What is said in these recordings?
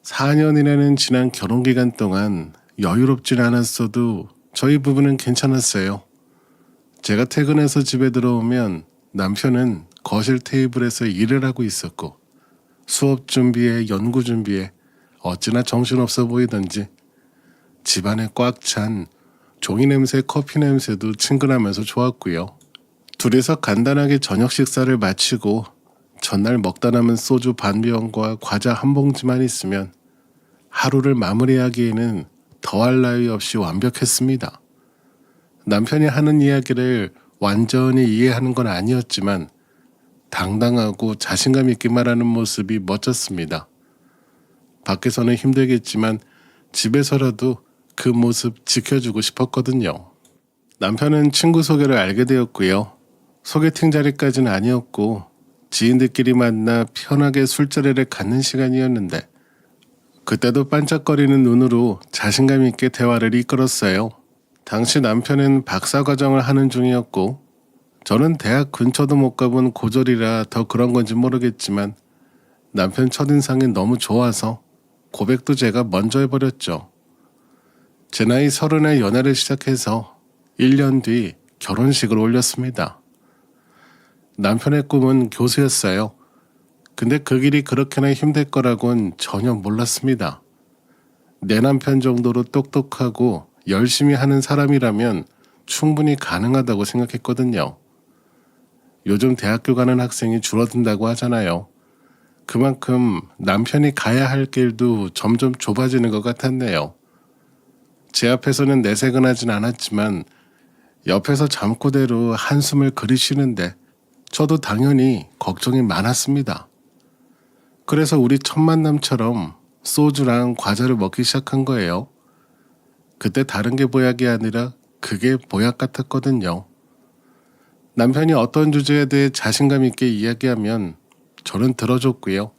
4년이라는 지난 결혼 기간 동안 여유롭진 않았어도 저희 부부는 괜찮았어요. 제가 퇴근해서 집에 들어오면 남편은 거실 테이블에서 일을 하고 있었고 수업 준비에 연구 준비에 어찌나 정신없어 보이던지 집안에 꽉 찬 종이 냄새, 커피 냄새도 친근하면서 좋았고요. 둘이서 간단하게 저녁 식사를 마치고 전날 먹다 남은 소주 반 병과 과자 한 봉지만 있으면 하루를 마무리하기에는 더할 나위 없이 완벽했습니다. 남편이 하는 이야기를 완전히 이해하는 건 아니었지만 당당하고 자신감 있게 말하는 모습이 멋졌습니다. 밖에서는 힘들겠지만 집에서라도 그 모습 지켜주고 싶었거든요. 남편은 친구 소개를 알게 되었고요. 소개팅 자리까지는 아니었고 지인들끼리 만나 편하게 술자리를 갖는 시간이었는데 그때도 반짝거리는 눈으로 자신감 있게 대화를 이끌었어요. 당시 남편은 박사과정을 하는 중이었고 저는 대학 근처도 못 가본 고졸이라 더 그런 건지 모르겠지만 남편 첫인상이 너무 좋아서 고백도 제가 먼저 해버렸죠. 제 나이 30에 연애를 시작해서 1년 뒤 결혼식을 올렸습니다. 남편의 꿈은 교수였어요. 근데 그 길이 그렇게나 힘들 거라곤 전혀 몰랐습니다. 내 남편 정도로 똑똑하고 열심히 하는 사람이라면 충분히 가능하다고 생각했거든요. 요즘 대학교 가는 학생이 줄어든다고 하잖아요. 그만큼 남편이 가야 할 길도 점점 좁아지는 것 같았네요. 제 앞에서는 내색은 하진 않았지만 옆에서 잠꼬대로 한숨을 그리시는데 저도 당연히 걱정이 많았습니다. 그래서 우리 첫 만남처럼 소주랑 과자를 먹기 시작한 거예요. 그때 다른 게 보약이 아니라 그게 보약 같았거든요. 남편이 어떤 주제에 대해 자신감 있게 이야기하면 저는 들어줬고요.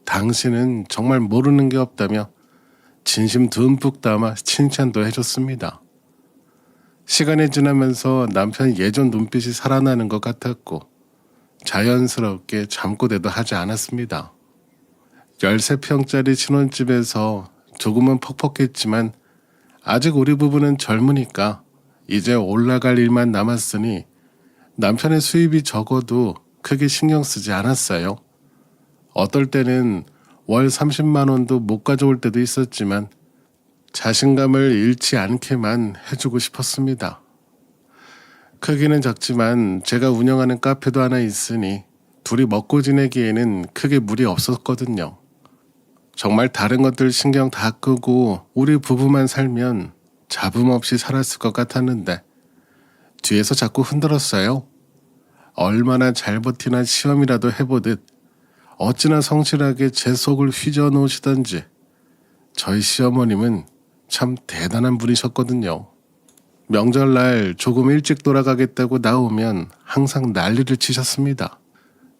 당신은 정말 모르는 게 없다며 진심 듬뿍 담아 칭찬도 해줬습니다. 시간이 지나면서 남편 예전 눈빛이 살아나는 것 같았고 자연스럽게 잠꼬대도 하지 않았습니다. 13평짜리 신혼집에서 조금은 퍽퍽했지만 아직 우리 부부는 젊으니까 이제 올라갈 일만 남았으니 남편의 수입이 적어도 크게 신경 쓰지 않았어요. 어떨 때는 월 30만 원도 못 가져올 때도 있었지만 자신감을 잃지 않게만 해주고 싶었습니다. 크기는 작지만 제가 운영하는 카페도 하나 있으니 둘이 먹고 지내기에는 크게 무리 없었거든요. 정말 다른 것들 신경 다 끄고 우리 부부만 살면 잡음 없이 살았을 것 같았는데 뒤에서 자꾸 흔들었어요. 얼마나 잘 버티나 시험이라도 해보듯 어찌나 성실하게 제 속을 휘저어 놓으시던지 저희 시어머님은 참 대단한 분이셨거든요. 명절날 조금 일찍 돌아가겠다고 나오면 항상 난리를 치셨습니다.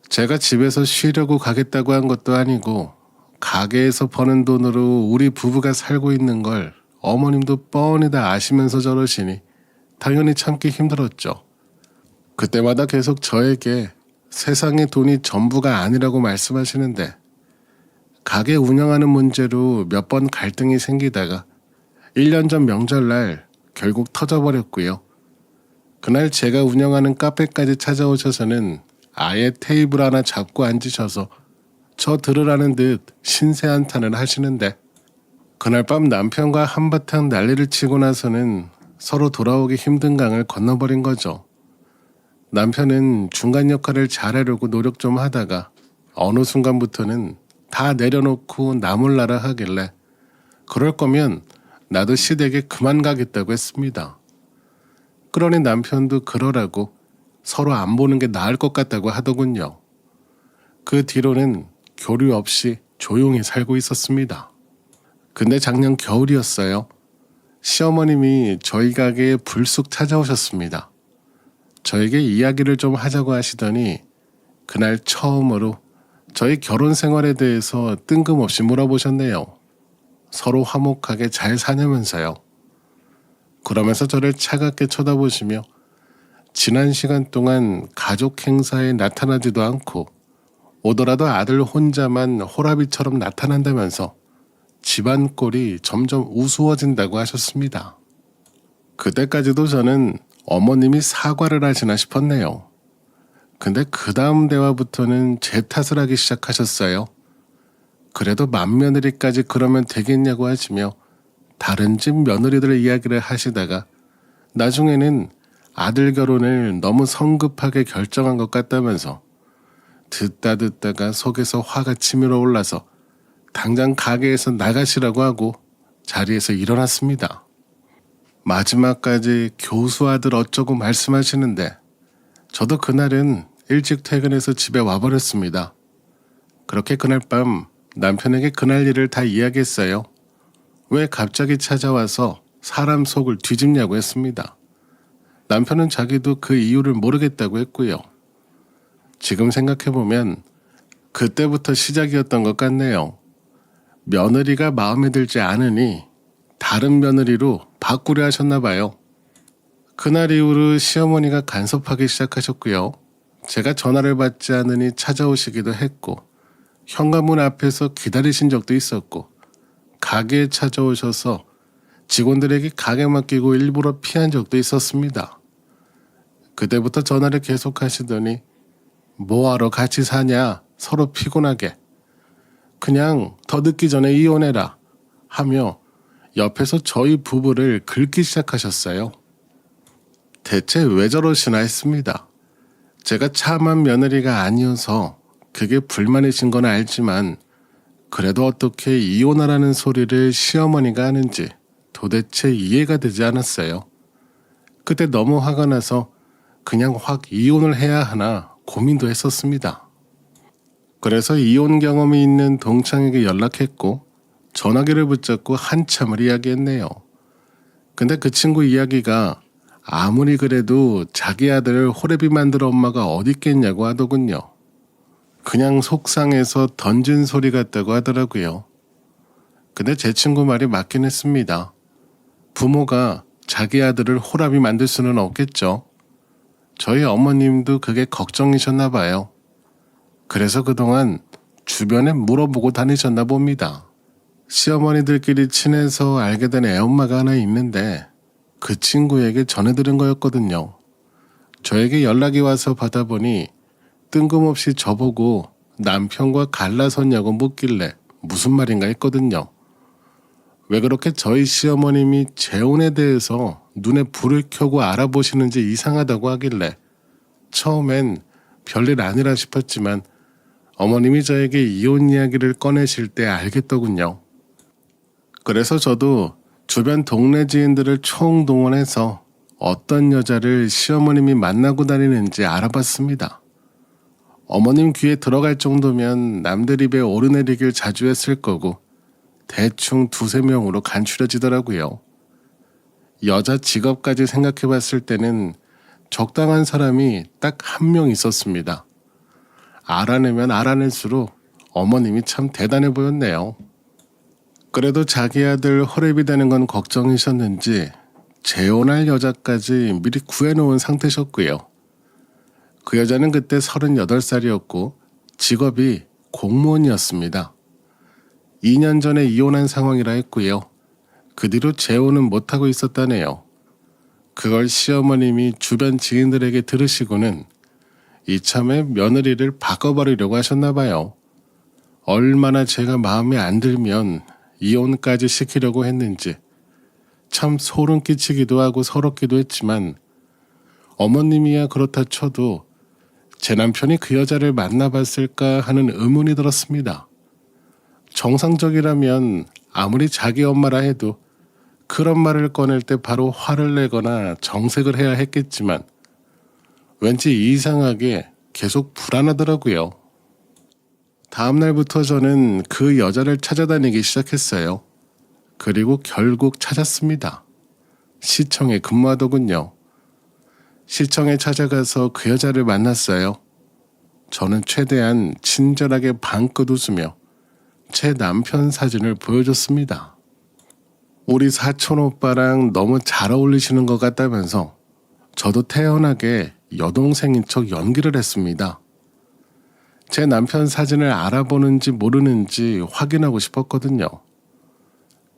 제가 집에서 쉬려고 가겠다고 한 것도 아니고 가게에서 버는 돈으로 우리 부부가 살고 있는 걸 어머님도 뻔히 다 아시면서 저러시니 당연히 참기 힘들었죠. 그때마다 계속 저에게 세상의 돈이 전부가 아니라고 말씀하시는데 가게 운영하는 문제로 몇 번 갈등이 생기다가 1년 전 명절날 결국 터져버렸고요. 그날 제가 운영하는 카페까지 찾아오셔서는 아예 테이블 하나 잡고 앉으셔서 저 들으라는 듯 신세 한탄을 하시는데 그날 밤 남편과 한바탕 난리를 치고 나서는 서로 돌아오기 힘든 강을 건너버린 거죠. 남편은 중간 역할을 잘하려고 노력 좀 하다가 어느 순간부터는 다 내려놓고 나 몰라라 하길래 그럴 거면 나도 시댁에 그만 가겠다고 했습니다. 그러니 남편도 그러라고 서로 안 보는 게 나을 것 같다고 하더군요. 그 뒤로는 교류 없이 조용히 살고 있었습니다. 근데 작년 겨울이었어요. 시어머님이 저희 가게에 불쑥 찾아오셨습니다. 저에게 이야기를 좀 하자고 하시더니 그날 처음으로 저희 결혼 생활에 대해서 뜬금없이 물어보셨네요. 서로 화목하게 잘 사냐면서요. 그러면서 저를 차갑게 쳐다보시며 지난 시간 동안 가족 행사에 나타나지도 않고 오더라도 아들 혼자만 호라비처럼 나타난다면서 집안 꼴이 점점 우스워진다고 하셨습니다. 그때까지도 저는 어머님이 사과를 하시나 싶었네요. 근데 그 다음 대화부터는 제 탓을 하기 시작하셨어요. 그래도 맏며느리까지 그러면 되겠냐고 하시며 다른 집 며느리들 이야기를 하시다가 나중에는 아들 결혼을 너무 성급하게 결정한 것 같다면서 듣다 듣다가 속에서 화가 치밀어 올라서 당장 가게에서 나가시라고 하고 자리에서 일어났습니다. 마지막까지 교수 아들 어쩌고 말씀하시는데 저도 그날은 일찍 퇴근해서 집에 와버렸습니다. 그렇게 그날 밤 남편에게 그날 일을 다 이야기했어요. 왜 갑자기 찾아와서 사람 속을 뒤집냐고 했습니다. 남편은 자기도 그 이유를 모르겠다고 했고요. 지금 생각해보면 그때부터 시작이었던 것 같네요. 며느리가 마음에 들지 않으니 다른 며느리로 바꾸려 하셨나 봐요. 그날 이후로 시어머니가 간섭하기 시작하셨고요. 제가 전화를 받지 않으니 찾아오시기도 했고 현관문 앞에서 기다리신 적도 있었고 가게에 찾아오셔서 직원들에게 가게 맡기고 일부러 피한 적도 있었습니다. 그때부터 전화를 계속 하시더니 뭐하러 같이 사냐, 서로 피곤하게. 그냥 더 늦기 전에 이혼해라 하며 옆에서 저희 부부를 긁기 시작하셨어요. 대체 왜 저러시나 했습니다. 제가 참한 며느리가 아니어서 그게 불만이신 건 알지만 그래도 어떻게 이혼하라는 소리를 시어머니가 하는지 도대체 이해가 되지 않았어요. 그때 너무 화가 나서 그냥 확 이혼을 해야 하나 고민도 했었습니다. 그래서 이혼 경험이 있는 동창에게 연락했고 전화기를 붙잡고 한참을 이야기했네요. 근데 그 친구 이야기가 아무리 그래도 자기 아들을 호래비 만들 엄마가 어디 있겠냐고 하더군요. 그냥 속상해서 던진 소리 같다고 하더라고요. 근데 제 친구 말이 맞긴 했습니다. 부모가 자기 아들을 호랍이 만들 수는 없겠죠. 저희 어머님도 그게 걱정이셨나 봐요. 그래서 그동안 주변에 물어보고 다니셨나 봅니다. 시어머니들끼리 친해서 알게 된 애엄마가 하나 있는데 그 친구에게 전해들은 거였거든요. 저에게 연락이 와서 받아보니 뜬금없이 저보고 남편과 갈라섰냐고 묻길래 무슨 말인가 했거든요. 왜 그렇게 저희 시어머님이 재혼에 대해서 눈에 불을 켜고 알아보시는지 이상하다고 하길래 처음엔 별일 아니라 싶었지만 어머님이 저에게 이혼 이야기를 꺼내실 때 알겠더군요. 그래서 저도 주변 동네 지인들을 총동원해서 어떤 여자를 시어머님이 만나고 다니는지 알아봤습니다. 어머님 귀에 들어갈 정도면 남들 입에 오르내리길 자주 했을 거고 대충 2-3명으로 간추려지더라고요. 여자 직업까지 생각해봤을 때는 적당한 사람이 딱 1명 있었습니다. 알아내면 알아낼수록 어머님이 참 대단해 보였네요. 그래도 자기 아들 허랩이 되는 건 걱정이셨는지 재혼할 여자까지 미리 구해놓은 상태셨고요. 그 여자는 그때 38살이었고 직업이 공무원이었습니다. 2년 전에 이혼한 상황이라 했고요. 그 뒤로 재혼은 못하고 있었다네요. 그걸 시어머님이 주변 지인들에게 들으시고는 이참에 며느리를 바꿔버리려고 하셨나 봐요. 얼마나 제가 마음에 안 들면 이혼까지 시키려고 했는지 참 소름 끼치기도 하고 서럽기도 했지만 어머님이야 그렇다 쳐도 제 남편이 그 여자를 만나봤을까 하는 의문이 들었습니다. 정상적이라면 아무리 자기 엄마라 해도 그런 말을 꺼낼 때 바로 화를 내거나 정색을 해야 했겠지만 왠지 이상하게 계속 불안하더라고요. 다음 날부터 저는 그 여자를 찾아다니기 시작했어요. 그리고 결국 찾았습니다. 시청에 근무하더군요. 시청에 찾아가서 그 여자를 만났어요. 저는 최대한 친절하게 방긋 웃으며 제 남편 사진을 보여줬습니다. 우리 사촌 오빠랑 너무 잘 어울리시는 것 같다면서 저도 태연하게 여동생인 척 연기를 했습니다. 제 남편 사진을 알아보는지 모르는지 확인하고 싶었거든요.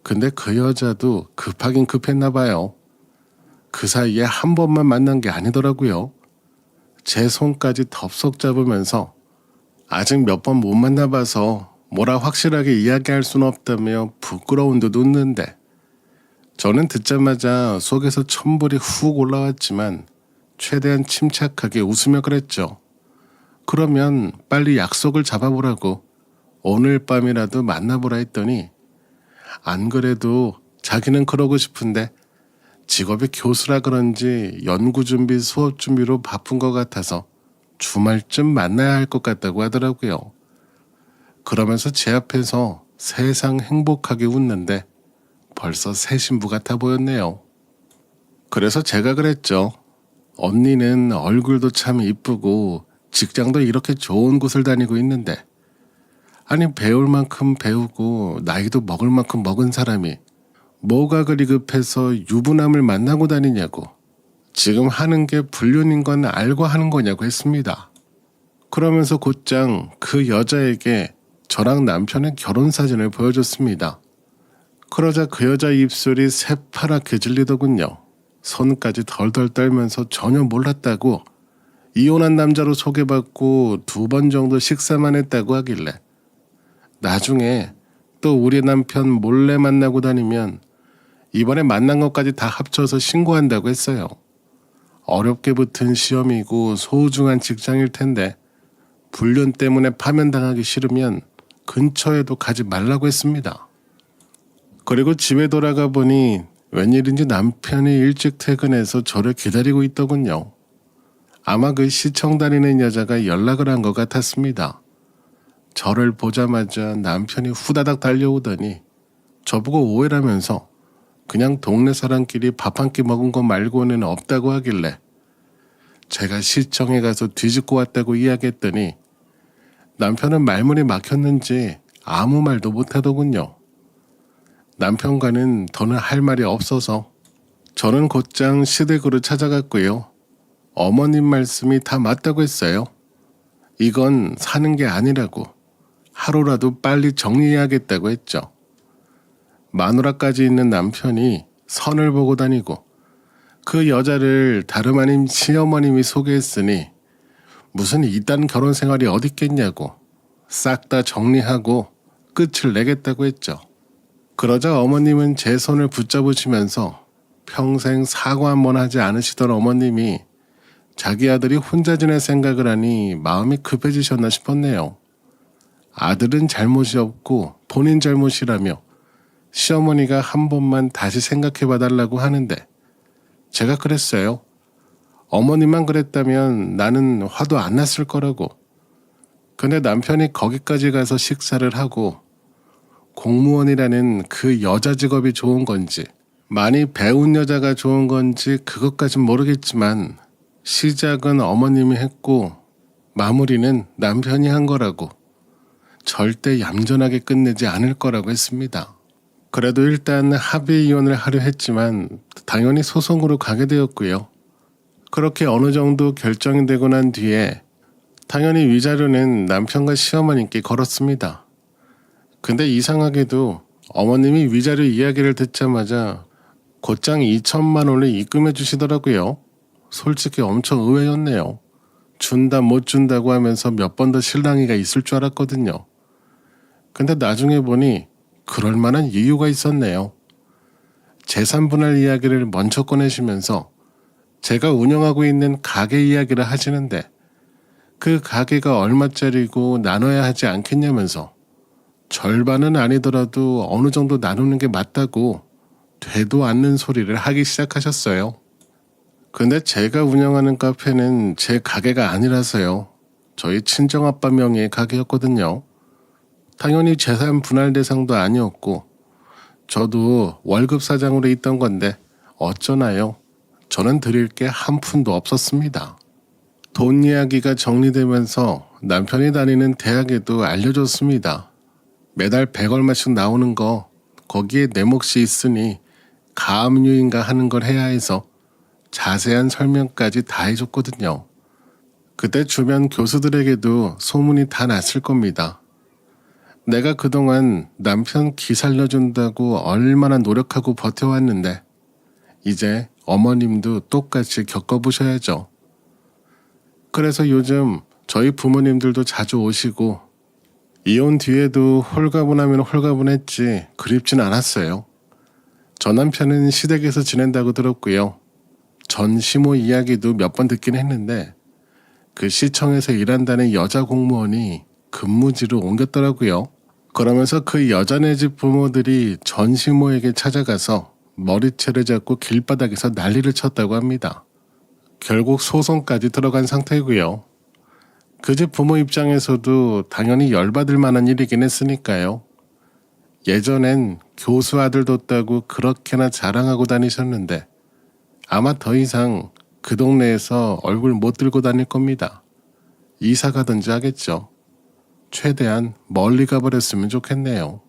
근데 그 여자도 급하긴 급했나 봐요. 그 사이에 한 번만 만난 게 아니더라고요. 제 손까지 덥석 잡으면서 아직 몇 번 못 만나봐서 뭐라 확실하게 이야기할 수는 없다며 부끄러운 듯 웃는데, 저는 듣자마자 속에서 천불이 훅 올라왔지만 최대한 침착하게 웃으며 그랬죠. 그러면 빨리 약속을 잡아보라고, 오늘 밤이라도 만나보라 했더니, 안 그래도 자기는 그러고 싶은데 직업이 교수라 그런지 연구 준비, 수업 준비로 바쁜 것 같아서 주말쯤 만나야 할 것 같다고 하더라고요. 그러면서 제 앞에서 세상 행복하게 웃는데 벌써 새 신부 같아 보였네요. 그래서 제가 그랬죠. 언니는 얼굴도 참 이쁘고 직장도 이렇게 좋은 곳을 다니고 있는데, 아니 배울 만큼 배우고 나이도 먹을 만큼 먹은 사람이 뭐가 그리 급해서 유부남을 만나고 다니냐고, 지금 하는 게 불륜인 건 알고 하는 거냐고 했습니다. 그러면서 곧장 그 여자에게 저랑 남편의 결혼 사진을 보여줬습니다. 그러자 그 여자 입술이 새파랗게 질리더군요. 손까지 덜덜 떨면서 전혀 몰랐다고, 이혼한 남자로 소개받고 2번 정도 식사만 했다고 하길래, 나중에 또 우리 남편 몰래 만나고 다니면 이번에 만난 것까지 다 합쳐서 신고한다고 했어요. 어렵게 붙은 시험이고 소중한 직장일 텐데 불륜 때문에 파면당하기 싫으면 근처에도 가지 말라고 했습니다. 그리고 집에 돌아가 보니 웬일인지 남편이 일찍 퇴근해서 저를 기다리고 있더군요. 아마 그 시청 다니는 여자가 연락을 한 것 같았습니다. 저를 보자마자 남편이 후다닥 달려오더니 저보고 오해라면서 그냥 동네 사람끼리 밥 한 끼 먹은 거 말고는 없다고 하길래, 제가 시청에 가서 뒤집고 왔다고 이야기했더니 남편은 말문이 막혔는지 아무 말도 못하더군요. 남편과는 더는 할 말이 없어서 저는 곧장 시댁으로 찾아갔고요. 어머님 말씀이 다 맞다고 했어요. 이건 사는 게 아니라고, 하루라도 빨리 정리해야겠다고 했죠. 마누라까지 있는 남편이 선을 보고 다니고 그 여자를 다름 아닌 시어머님이 소개했으니 무슨 이딴 결혼 생활이 어딨겠냐고 싹 다 정리하고 끝을 내겠다고 했죠. 그러자 어머님은 제 손을 붙잡으시면서 평생 사과 한 번 하지 않으시던 어머님이 자기 아들이 혼자 지낼 생각을 하니 마음이 급해지셨나 싶었네요. 아들은 잘못이 없고 본인 잘못이라며 시어머니가 한 번만 다시 생각해 봐달라고 하는데, 제가 그랬어요. 어머니만 그랬다면 나는 화도 안 났을 거라고. 근데 남편이 거기까지 가서 식사를 하고 공무원이라는 그 여자 직업이 좋은 건지 많이 배운 여자가 좋은 건지 그것까진 모르겠지만 시작은 어머님이 했고 마무리는 남편이 한 거라고, 절대 얌전하게 끝내지 않을 거라고 했습니다. 그래도 일단 합의 이혼을 하려 했지만 당연히 소송으로 가게 되었고요. 그렇게 어느 정도 결정이 되고 난 뒤에 당연히 위자료는 남편과 시어머님께 걸었습니다. 근데 이상하게도 어머님이 위자료 이야기를 듣자마자 곧장 2천만 원을 입금해 주시더라고요. 솔직히 엄청 의외였네요. 준다 못 준다고 하면서 몇 번 더 실랑이가 있을 줄 알았거든요. 근데 나중에 보니 그럴 만한 이유가 있었네요. 재산 분할 이야기를 먼저 꺼내시면서 제가 운영하고 있는 가게 이야기를 하시는데, 그 가게가 얼마짜리고 나눠야 하지 않겠냐면서 절반은 아니더라도 어느 정도 나누는 게 맞다고 되도 않는 소리를 하기 시작하셨어요. 근데 제가 운영하는 카페는 제 가게가 아니라서요. 저희 친정아빠 명의의 가게였거든요. 당연히 재산 분할 대상도 아니었고 저도 월급 사장으로 있던 건데 어쩌나요? 저는 드릴 게 한 푼도 없었습니다. 돈 이야기가 정리되면서 남편이 다니는 대학에도 알려줬습니다. 매달 100얼마씩 나오는 거 거기에 내 몫이 있으니 가압류인가 하는 걸 해야 해서 자세한 설명까지 다 해줬거든요. 그때 주변 교수들에게도 소문이 다 났을 겁니다. 내가 그동안 남편 기 살려준다고 얼마나 노력하고 버텨왔는데 이제 어머님도 똑같이 겪어보셔야죠. 그래서 요즘 저희 부모님들도 자주 오시고 이혼 뒤에도 홀가분하면 홀가분했지 그립진 않았어요. 저 남편은 시댁에서 지낸다고 들었고요. 전 시모 이야기도 몇 번 듣긴 했는데 그 시청에서 일한다는 여자 공무원이 근무지로 옮겼더라고요. 그러면서 그 여자네 집 부모들이 전 시모에게 찾아가서 머리채를 잡고 길바닥에서 난리를 쳤다고 합니다. 결국 소송까지 들어간 상태고요. 그 집 부모 입장에서도 당연히 열받을 만한 일이긴 했으니까요. 예전엔 교수 아들 뒀다고 그렇게나 자랑하고 다니셨는데 아마 더 이상 그 동네에서 얼굴 못 들고 다닐 겁니다. 이사 가든지 하겠죠. 최대한 멀리 가버렸으면 좋겠네요.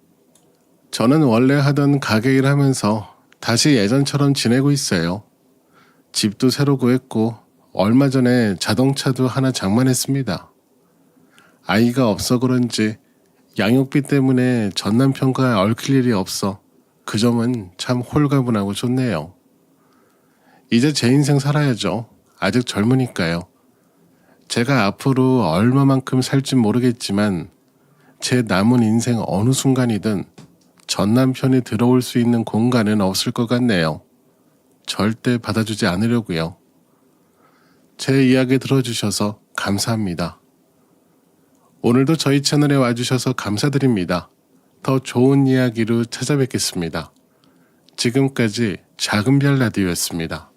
저는 원래 하던 가게 일 하면서 다시 예전처럼 지내고 있어요. 집도 새로 구했고 얼마 전에 자동차도 하나 장만했습니다. 아이가 없어 그런지 양육비 때문에 전 남편과 얽힐 일이 없어 그 점은 참 홀가분하고 좋네요. 이제 제 인생 살아야죠. 아직 젊으니까요. 제가 앞으로 얼마만큼 살진 모르겠지만 제 남은 인생 어느 순간이든 전 남편이 들어올 수 있는 공간은 없을 것 같네요. 절대 받아주지 않으려고요. 제 이야기 들어주셔서 감사합니다. 오늘도 저희 채널에 와주셔서 감사드립니다. 더 좋은 이야기로 찾아뵙겠습니다. 지금까지 작은별 라디오였습니다.